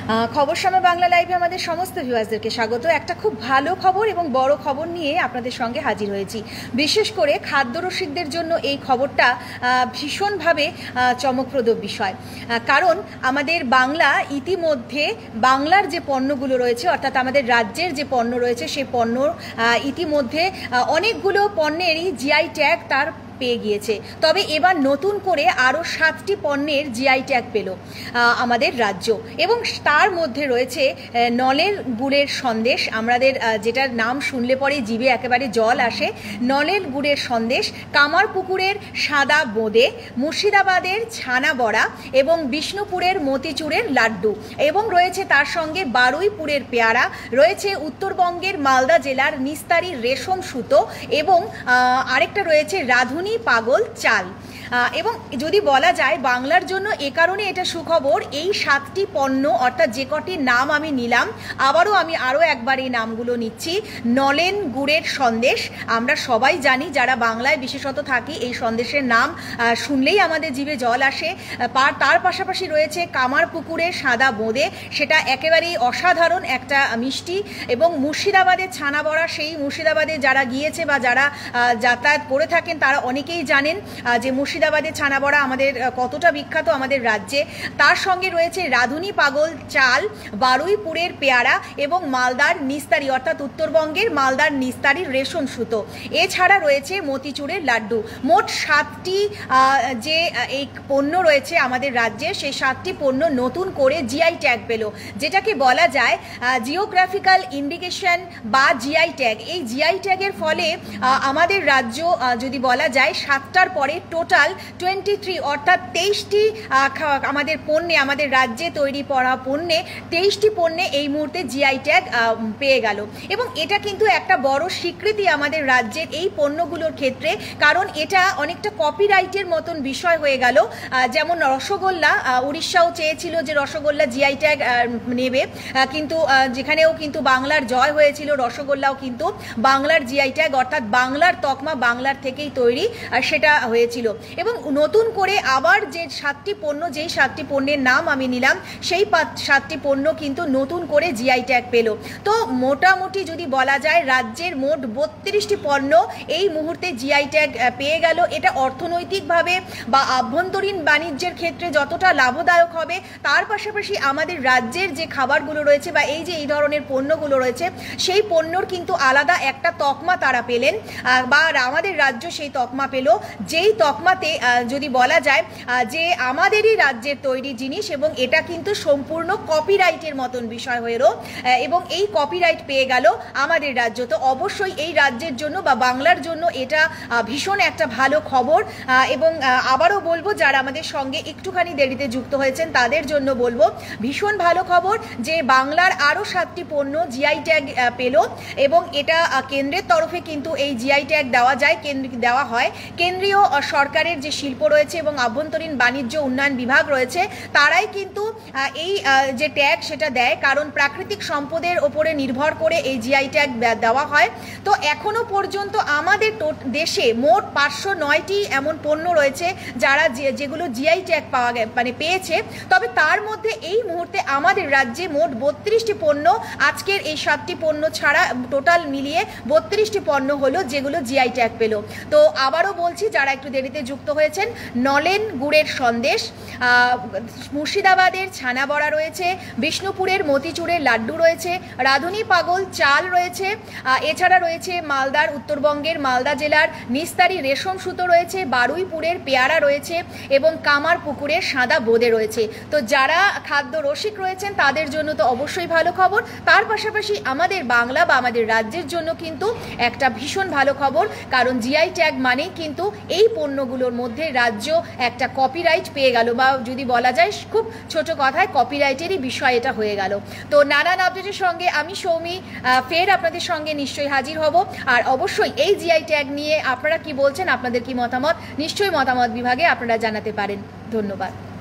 খবর সময় বাংলা লাইভে আমাদের সমস্ত ভিউয়ার্সদেরকে স্বাগত। একটা খুব ভালো খবর এবং বড় খবর নিয়ে আপনাদের সঙ্গে হাজির হয়েছি। বিশেষ করে খাদ্যরসিকদের জন্য এই খবরটা ভীষণভাবে চমকপ্রদ বিষয়, কারণ আমাদের বাংলা ইতিমধ্যে বাংলার যে পণ্যগুলো রয়েছে, অর্থাৎ আমাদের রাজ্যের যে পণ্য রয়েছে, সেই পণ্য ইতিমধ্যে অনেকগুলো পণ্যেরই জিআই ট্যাগ তার পেয়ে গিয়েছে। তবে এবার নতুন করে আরও 7টি পণ্যের জিআই ট্যাগ পেল আমাদের রাজ্য, এবং তার মধ্যে রয়েছে নলের গুড়ের সন্দেশ। আমাদের যেটার নাম শুনলে পরে জিভে একেবারে জল আসে, নলের গুড়ের সন্দেশ, কামারপুকুরের সাদা বোঁদে, মুর্শিদাবাদের ছানা বড়া এবং বিষ্ণুপুরের মতিচুরের লাড্ডু, এবং রয়েছে তার সঙ্গে বারুইপুরের পেয়ারা, রয়েছে উত্তরবঙ্গের মালদা জেলার নিস্তারি রেশম সুতো, এবং আরেকটা রয়েছে রাধুনি পাগল চাল। এবং যদি বলা যায় বাংলার জন্য এ কারণে এটা সুখবর, এই 7টি পণ্য অর্থাৎ যে কটির নাম আমি নিলাম, আমি আরও একবার এই নামগুলো নিচ্ছি। নলেন গুড়ের সন্দেশ, আমরা সবাই জানি যারা বাংলায় বিশেষত থাকি, এই সন্দেশের নাম শুনলেই আমাদের জিভে জল আসে। তার পাশাপাশি রয়েছে কামারপুকুরের সাদা বোঁদে, সেটা একেবারেই অসাধারণ একটা মিষ্টি, এবং মুর্শিদাবাদের ছানা বড়া, সেই মুর্শিদাবাদে যারা গিয়েছে বা যারা যাতায়াত করে থাকেন তারা অনেকেই জানেন যে মুর্শিদাবাদের ছানা বড়া আমাদের কতটা বিখ্যাত আমাদের রাজ্যে। তার সঙ্গে রয়েছে রাধুনি পাগল চাল, বারুইপুরের পেয়ারা এবং মালদার নিস্তারি অর্থাৎ উত্তরবঙ্গের মালদার নিস্তারির রেশম সুতো। এছাড়া রয়েছে মতিচুরের লাড্ডু। মোট 7টি যে এই পণ্য রয়েছে আমাদের রাজ্যে, সেই 7টি পণ্য নতুন করে জিআই ট্যাগ পেল, যেটাকে বলা যায় জিওগ্রাফিক্যাল ইন্ডিকেশন বা জিআই ট্যাগ। এই জিআই ট্যাগের ফলে আমাদের রাজ্য যদি বলা যায় 7টার পরে টোটাল 23 অর্থাৎ 23টি আমাদের পণ্যে, আমাদের রাজ্যে তৈরি করা পণ্যে 23টি পণ্যে এই মুহূর্তে জিআই ট্যাগ পেয়ে গেল। এবং এটা কিন্তু একটা বড় স্বীকৃতি আমাদের রাজ্যের এই পণ্যগুলোর ক্ষেত্রে, কারণ এটা অনেকটা কপিরাইটের মতন বিষয় হয়ে গেল। যেমন রসগোল্লা, উড়িষ্যাও চেয়েছিল যে রসগোল্লা জিআই ট্যাগ নেবে, কিন্তু যেখানেও কিন্তু বাংলার জয় হয়েছিল, রসগোল্লাও কিন্তু বাংলার জিআই ট্যাগ অর্থাৎ বাংলার তকমা, বাংলার থেকেই তৈরি সেটা হয়েছিল। এবং নতুন করে আবার যে 7টি পণ্য, যেই 7টি পণ্যের নাম আমি নিলাম, সেই 7টি পণ্য কিন্তু নতুন করে জিআই ট্যাগ পেল। তো মোটামুটি যদি বলা যায় রাজ্যের মোট 32টি পণ্য এই মুহূর্তে জিআই ট্যাগ পেয়ে গেল। এটা অর্থনৈতিকভাবে বা আভ্যন্তরীণ বাণিজ্যের ক্ষেত্রে যতটা লাভদায়ক হবে, তার পাশাপাশি আমাদের রাজ্যের যে খাবারগুলো রয়েছে বা এই যে এই ধরনের পণ্যগুলো রয়েছে, সেই পণ্যর কিন্তু আলাদা একটা তকমা তারা পেলেন, বা আমাদের রাজ্য সেই তকমা পেল, যেই তকমাতে যদি বলা যায় যে আমাদেরই রাজ্যের তৈরি জিনিস, এবং এটা কিন্তু সম্পূর্ণ কপিরাইটের মতন বিষয় হয়েও, এবং এই কপিরাইট পেয়ে গেল আমাদের রাজ্য। তো অবশ্যই এই রাজ্যের জন্য বা বাংলার জন্য এটা ভীষণ একটা ভালো খবর। এবং আবারও বলবো, যারা আমাদের সঙ্গে একটুখানি দেরিতে যুক্ত হয়েছেন তাদের জন্য বলবো ভীষণ ভালো খবর যে বাংলার আরও 7টি পণ্য জিআই ট্যাগ পেল, এবং এটা কেন্দ্রের তরফে কিন্তু এই জিআই ট্যাগ দেওয়া হয়। কেন্দ্রীয় সরকারের যে শিল্প রয়েছে এবং আভ্যন্তরীণ বাণিজ্য উন্নয়ন বিভাগ রয়েছে, তারাই কিন্তু এই যে ট্যাগ সেটা দেয়, কারণ প্রাকৃতিক সম্পদের ওপরে নির্ভর করে এই জিআই ট্যাগ দেওয়া হয়। তো এখনো পর্যন্ত আমাদের দেশে মোট 509টি এমন পণ্য রয়েছে যেগুলো জিআই ট্যাগ পেয়েছে। তবে তার মধ্যে এই মুহূর্তে আমাদের রাজ্যে মোট 32টি পণ্য, আজকের এই 7টি পণ্য ছাড়া টোটাল মিলিয়ে 32টি পণ্য হলো যেগুলো জিআই ট্যাগ পেল। তো আবারও বলছি, যারা একটু দেরিতে যুক্ত হয়েছেন, নলেন গুড়ের সন্দেশ, মুর্শিদাবাদের ছানা বড়া রয়েছে, বিষ্ণুপুরের মতিচুরের লাড্ডু রয়েছে, রাধুনি পাগল চাল রয়েছে, এছাড়া রয়েছে মালদার উত্তরবঙ্গের মালদা জেলার নিস্তারি রেশম সুতো রয়েছে, বারুইপুরের পেয়ারা রয়েছে এবং কামারপুকুরের সাদা বোঁদে রয়েছে। তো যারা খাদ্য রসিক রয়েছেন তাদের জন্য তো অবশ্যই ভালো খবর, তার পাশাপাশি আমাদের বাংলা বা আমাদের রাজ্যের জন্য কিন্তু একটা ভীষণ ভালো খবর, কারণ জিআই ট্যাগ মানেই কিন্তু এই পণ্যগুলোর মধ্যে রাজ্য একটা কপিরাইট পেয়ে গেল, বা যদি বলা যায় খুব ছোট কথায় কপিরাইটেরই বিষয় এটা হয়ে গেল। তো নানান আপডেটের সঙ্গে আমি সৌমি ফের আপনাদের সঙ্গে নিশ্চয়ই হাজির হব। আর অবশ্যই এই জিআই ট্যাগ নিয়ে আপনারা কি বলছেন, আপনাদের কি মতামত, নিশ্চয়ই মতামত বিভাগে আপনারা জানাতে পারেন। ধন্যবাদ।